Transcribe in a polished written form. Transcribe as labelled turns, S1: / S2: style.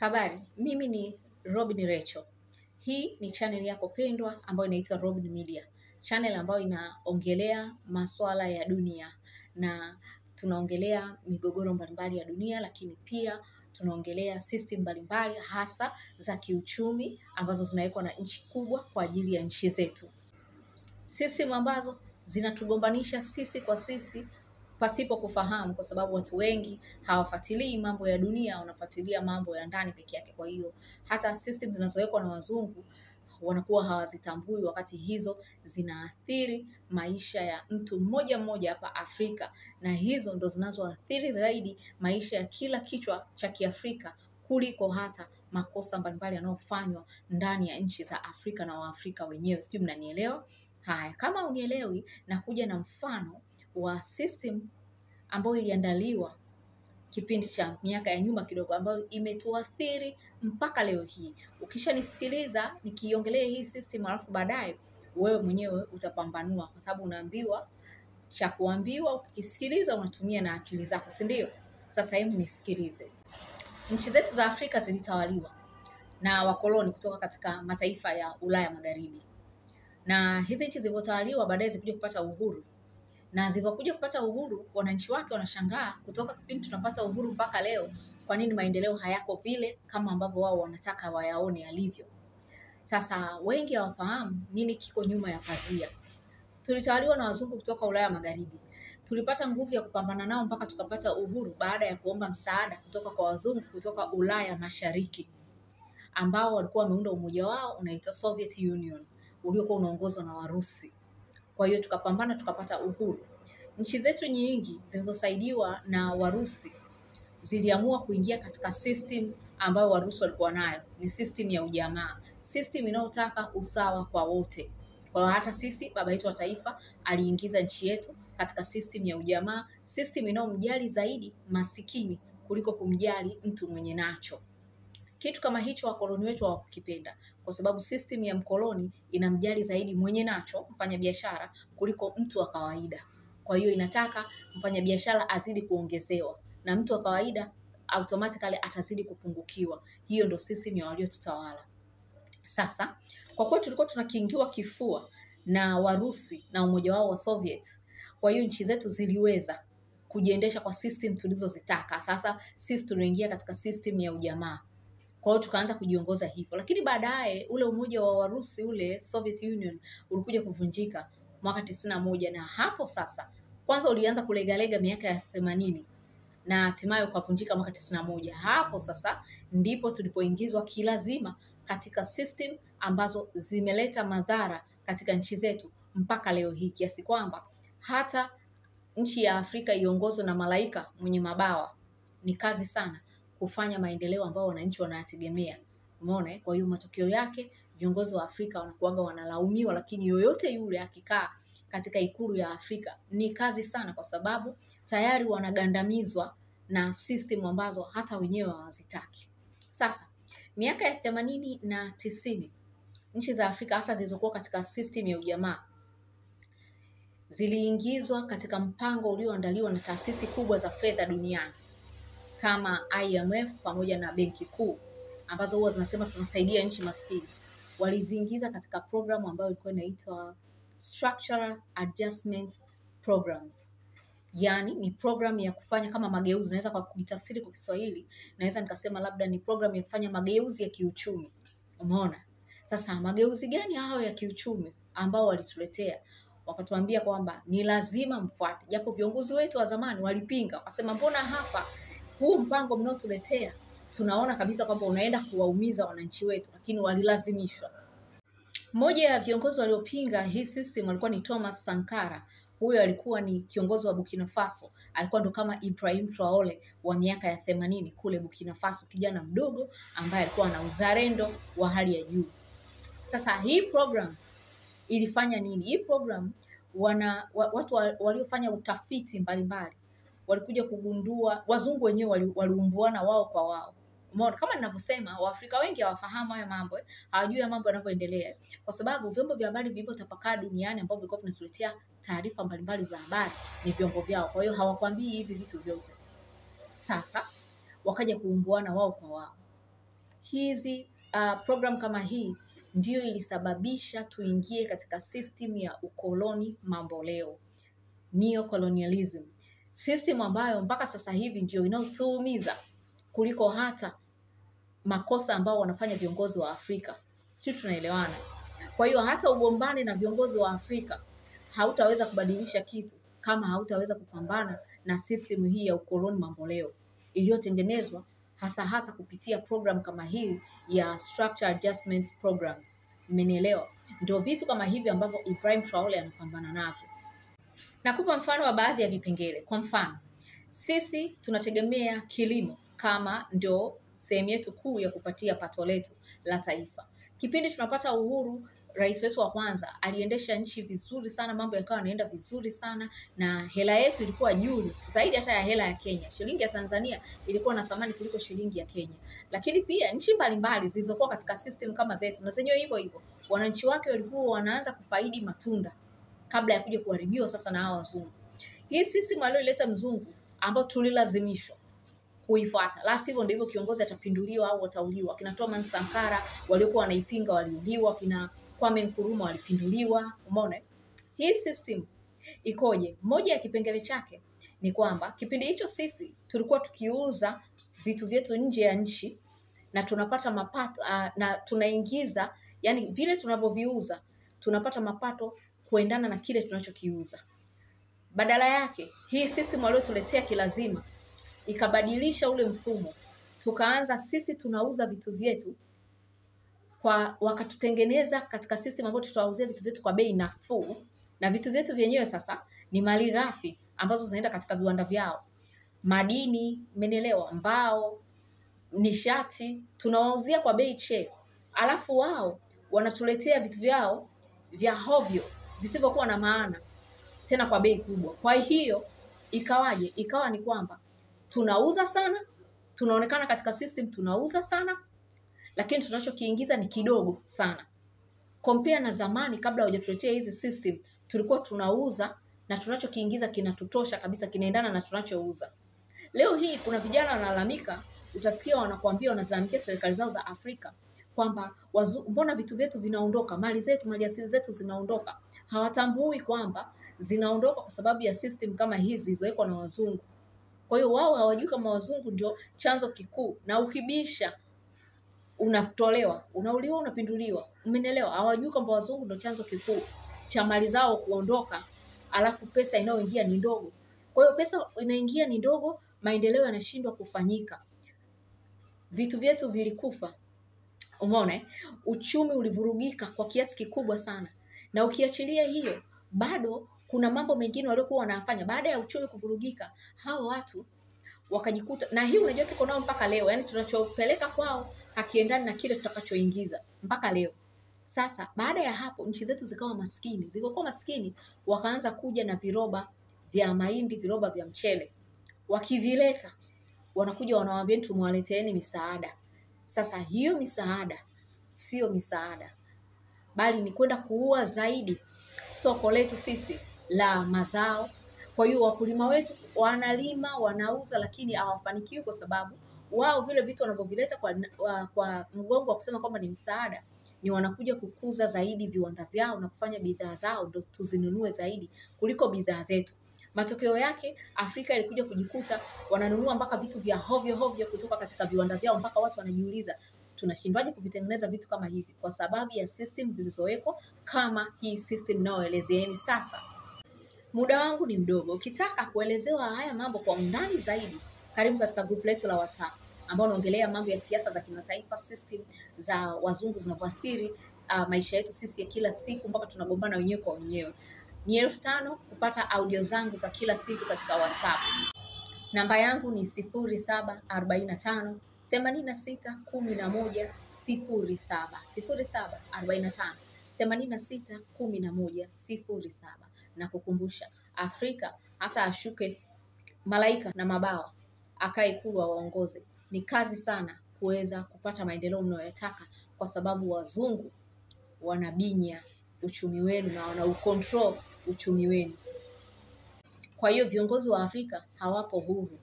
S1: Habari, mimi ni Robin Rachel. Hii ni channel yako pendwa ambayo inaitwa Robin Media. Channel ambayo inaongelea masuala ya dunia na tunaongelea migogoro mbalimbali ya dunia, lakini pia tunaongelea system mbalimbali hasa za kiuchumi ambazo zinawekwa na nchi kubwa kwa ajili ya nchi zetu. System ambazo zinatugombanisha sisi kwa sisi pasipo kufahamu, kwa sababu watu wengi hawafuatilii mambo ya dunia, wanafuatilia mambo ya ndani peke yake. Kwa hiyo hata system zinazowekwa na wazungu wanakuwa hawazitambui, wakati hizo zinaathiri maisha ya mtu mmoja mmoja hapa Afrika, na hizo ndo zinazoathiri zaidi maisha ya kila kichwa cha Kiafrika kuliko hata makosa mbalimbali yanayofanywa ndani ya nchi za Afrika na Waafrika wenyewe. Sijui mnanielewa? Haya, kama unielewi, nakuja na mfano wa system ambayo iliandaliwa kipindi cha miaka ya nyuma kidogo, ambayo imetuathiri mpaka leo hii. Ukishanisikiliza nikiongelea hii system, alafu baadaye wewe mwenyewe utapambanua, kwa sababu unaambiwa cha kuambiwa, ukisikiliza unatumia na akili zako, si ndio? Sasa hebu nisikilize. Nchi zetu za Afrika zilitawaliwa na wakoloni kutoka katika mataifa ya Ulaya Magharibi, na hizi nchi zilipotawaliwa baadaye zilikuja kupata uhuru, na zilipokuja kupata uhuru wananchi wake wanashangaa, kutoka kipindi tunapata uhuru mpaka leo, kwa nini maendeleo hayako vile kama ambavyo wao wanataka wayaone yalivyo. Sasa wengi hawafahamu nini kiko nyuma ya pazia. Tulitawaliwa na wazungu kutoka Ulaya Magharibi. Tulipata nguvu ya kupambana nao mpaka tukapata uhuru baada ya kuomba msaada kutoka kwa wazungu kutoka Ulaya Mashariki, ambao walikuwa wameunda umoja wao unaitwa Soviet Union, uliokuwa unaongozwa na Warusi. Kwa hiyo tukapambana tukapata uhuru. Nchi zetu nyingi zilizosaidiwa na Warusi ziliamua kuingia katika system ambayo Warusi walikuwa nayo, ni system ya ujamaa, system inayotaka usawa kwa wote. Kwa hata sisi baba yetu wa taifa aliingiza nchi yetu katika system ya ujamaa, system inayomjali zaidi masikini kuliko kumjali mtu mwenye nacho. Kitu kama hicho wakoloni wetu hawakukipenda, kwa sababu system ya mkoloni inamjali zaidi mwenye nacho, mfanyabiashara, kuliko mtu wa kawaida. Kwa hiyo inataka mfanyabiashara azidi kuongezewa na mtu wa kawaida automatically atazidi kupungukiwa. Hiyo ndo system ya waliotutawala. Sasa kwa kuwa tulikuwa tunakingiwa kifua na Warusi na umoja wao wa Soviet, kwa hiyo nchi zetu ziliweza kujiendesha kwa system tulizozitaka. Sasa sisi tunaingia katika system ya ujamaa, kwa hiyo tukaanza kujiongoza hivyo. Lakini baadaye ule umoja wa Warusi, ule Soviet Union, ulikuja kuvunjika mwaka 91, na hapo sasa kwanza ulianza kulegalega miaka ya 80 na hatimaye ukavunjika mwaka 91. Hapo sasa ndipo tulipoingizwa kilazima katika system ambazo zimeleta madhara katika nchi zetu mpaka leo hii, kiasi kwamba hata nchi ya Afrika iongozwe na malaika mwenye mabawa ni kazi sana kufanya maendeleo ambayo wananchi wanayategemea. Umeona? Kwa hiyo matokeo yake viongozi wa Afrika wanakuaga wanalaumiwa, lakini yoyote yule akikaa katika ikulu ya Afrika ni kazi sana, kwa sababu tayari wanagandamizwa na system ambazo hata wenyewe hawazitaki. Sasa miaka ya 80 na 90, nchi za Afrika hasa zilizokuwa katika system ya ujamaa ziliingizwa katika mpango ulioandaliwa na taasisi kubwa za fedha duniani kama IMF pamoja na Benki Kuu, ambazo huwa zinasema tunasaidia nchi maskini. Waliziingiza katika programu ambayo ilikuwa inaitwa Structural Adjustment Programs. Yaani ni program ya kufanya kama mageuzi. Naweza kwa kutafsiri kwa Kiswahili, naweza nikasema labda ni program ya kufanya mageuzi ya kiuchumi. Umeona? Sasa mageuzi gani hayo ya kiuchumi ambao walituletea? Wakatuambia kwamba ni lazima mfuate, japo viongozi wetu wa zamani walipinga, wakasema mbona hapa huu mpango mnaotuletea tunaona kabisa kwamba unaenda kuwaumiza wananchi wetu, lakini walilazimishwa. Mmoja ya viongozi waliopinga hii system alikuwa ni Thomas Sankara. Huyo alikuwa ni kiongozi wa Burkina Faso, alikuwa ndo kama Ibrahim Traore wa miaka ya 80 kule Burkina Faso, kijana mdogo ambaye alikuwa na uzalendo wa hali ya juu. Sasa hii program ilifanya nini? Hii program watu waliofanya utafiti mbalimbali walikuja kugundua, wazungu wenyewe waliumbuana wao kwa wao. Umeona? Kama ninavyosema, Waafrika wengi hawafahamu haya mambo, hawajui mambo yanavyoendelea, kwa sababu vyombo vya habari vilivyotapakaa duniani ambao vilikuwa vinatuletea taarifa mbalimbali za habari ni vyombo vyao. Kwa hiyo hawakwambii hivi vitu vyote. Sasa wakaja kuumbuana wao kwa wao. hizi program kama hii ndiyo ilisababisha tuingie katika system ya ukoloni mamboleo, neocolonialism, system ambayo mpaka sasa hivi ndio inayotuumiza kuliko hata makosa ambao wanafanya viongozi wa Afrika. Sisi tunaelewana. Kwa hiyo hata ugombane na viongozi wa Afrika hautaweza kubadilisha kitu kama hautaweza kupambana na system hii ya ukoloni mamboleo iliyotengenezwa hasa kupitia program kama hii ya structure adjustment programs. Mmenielewa? Ndio vitu kama hivi ambavyo Ibrahim Traore anapambana navyo. Nakupa mfano wa baadhi ya vipengele. Kwa mfano, sisi tunategemea kilimo kama ndio sehemu yetu kuu ya kupatia pato letu la taifa. Kipindi tunapata uhuru, rais wetu wa kwanza aliendesha nchi vizuri sana, mambo yakawa yanaenda vizuri sana, na hela yetu ilikuwa juu zaidi hata ya hela ya Kenya. Shilingi ya Tanzania ilikuwa na thamani kuliko shilingi ya Kenya. Lakini pia nchi mbalimbali zilizokuwa katika system kama zetu na zenyewe hivyo hivyo, wananchi wake walikuwa wanaanza kufaidi matunda kabla ya kuja kuharibiwa sasa na hao wazungu. Hii system aliyoleta mzungu ambao tulilazimishwa kuifuata, la sivyo ndivyo kiongozi atapinduliwa au watauliwa. Kina Thomas Sankara waliokuwa wanaipinga waliuliwa, kina Kwame Nkrumah walipinduliwa. Umeona hii system ikoje? Moja ya kipengele chake ni kwamba kipindi hicho sisi tulikuwa tukiuza vitu vyetu nje ya nchi na tunapata mapato na tunaingiza, yani vile tunavyoviuza tunapata mapato kuendana na kile tunachokiuza. Badala yake hii system waliotuletea kilazima ikabadilisha ule mfumo. Tukaanza sisi tunauza vitu vyetu wakatutengeneza katika system ambayo tutawauzia vitu vyetu kwa bei nafuu, na vitu vyetu vyenyewe sasa ni mali ghafi ambazo zinaenda katika viwanda vyao. Madini, menelewa, mbao, nishati, tunawauzia kwa bei che. Alafu wao wanatuletea vitu vyao vya hovyo visivyokuwa na maana tena kwa bei kubwa. Kwa hiyo ikawaje? Ikawa ni kwamba tunauza sana, tunaonekana katika system tunauza sana, lakini tunachokiingiza ni kidogo sana. Compare na zamani kabla hawajatuletea hizi system, tulikuwa tunauza na tunachokiingiza kinatutosha kabisa, kinaendana na tunachouza. Leo hii kuna vijana wanalalamika, utasikia wanakuambia wanazalamia serikali zao za Afrika kwamba mbona vitu vyetu vinaondoka, mali zetu, mali asili zetu zinaondoka. Hawatambui kwamba zinaondoka kwa sababu ya system kama hizi zilizowekwa na wazungu. Kwa hiyo wao hawajui kama wazungu ndio chanzo kikuu, na ukibisha unatolewa, unauliwa, unapinduliwa. Umenielewa? Hawajui kwamba wazungu ndio chanzo kikuu cha mali zao kuondoka, alafu pesa inayoingia ni ndogo. Kwa hiyo pesa inaingia ni ndogo, maendeleo yanashindwa kufanyika. Vitu vyetu vilikufa. Umeona? Uchumi ulivurugika kwa kiasi kikubwa sana. Na ukiachilia hiyo, bado kuna mambo mengine waliokuwa wanafanya baada ya uchumi kuvurugika. Hao watu wakajikuta, na hii unajua tuko nao mpaka leo, yani tunachopeleka kwao hakiendani na kile tutakachoingiza mpaka leo. Sasa baada ya hapo nchi zetu zikawa maskini. Zilipokuwa maskini wakaanza kuja na viroba vya mahindi, viroba vya mchele. Wakivileta wanakuja wanawaambia tumwaleteeni misaada. Sasa hiyo misaada sio misaada, bali ni kwenda kuua zaidi soko letu sisi la mazao. Kwa hiyo wakulima wetu wanalima, wanauza, lakini hawafanikiwi kwa sababu wao vile vitu wanavyovileta kwa mgongo wa kusema kwamba ni msaada, ni wanakuja kukuza zaidi viwanda vyao na kufanya bidhaa zao ndio tuzinunue zaidi kuliko bidhaa zetu. Matokeo yake Afrika ilikuja kujikuta wananunua mpaka vitu vya hovyo kutoka katika viwanda vyao, mpaka watu wanajiuliza tunashindwaje kuvitengeneza vitu kama hivi, kwa sababu ya system zilizowekwa kama hii system naoelezeeni sasa. Muda wangu ni mdogo. Ukitaka kuelezewa haya mambo kwa undani zaidi, karibu katika group letu la WhatsApp ambao unaongelea mambo ya siasa za kimataifa, system za wazungu zinavyoathiri maisha yetu sisi ya kila siku mpaka tunagombana wenyewe kwa wenyewe. Ni 5,000 kupata audio zangu za kila siku katika WhatsApp. Namba yangu ni 0745 86 11 07 0745 86 11 07. Na kukumbusha, Afrika hata ashuke malaika na mabawa akae Ikulu waongoze, ni kazi sana kuweza kupata maendeleo mnayotaka, kwa sababu wazungu wanabinya uchumi wenu na wana ucontrol uchumi wenu. Kwa hiyo viongozi wa Afrika hawapo huru.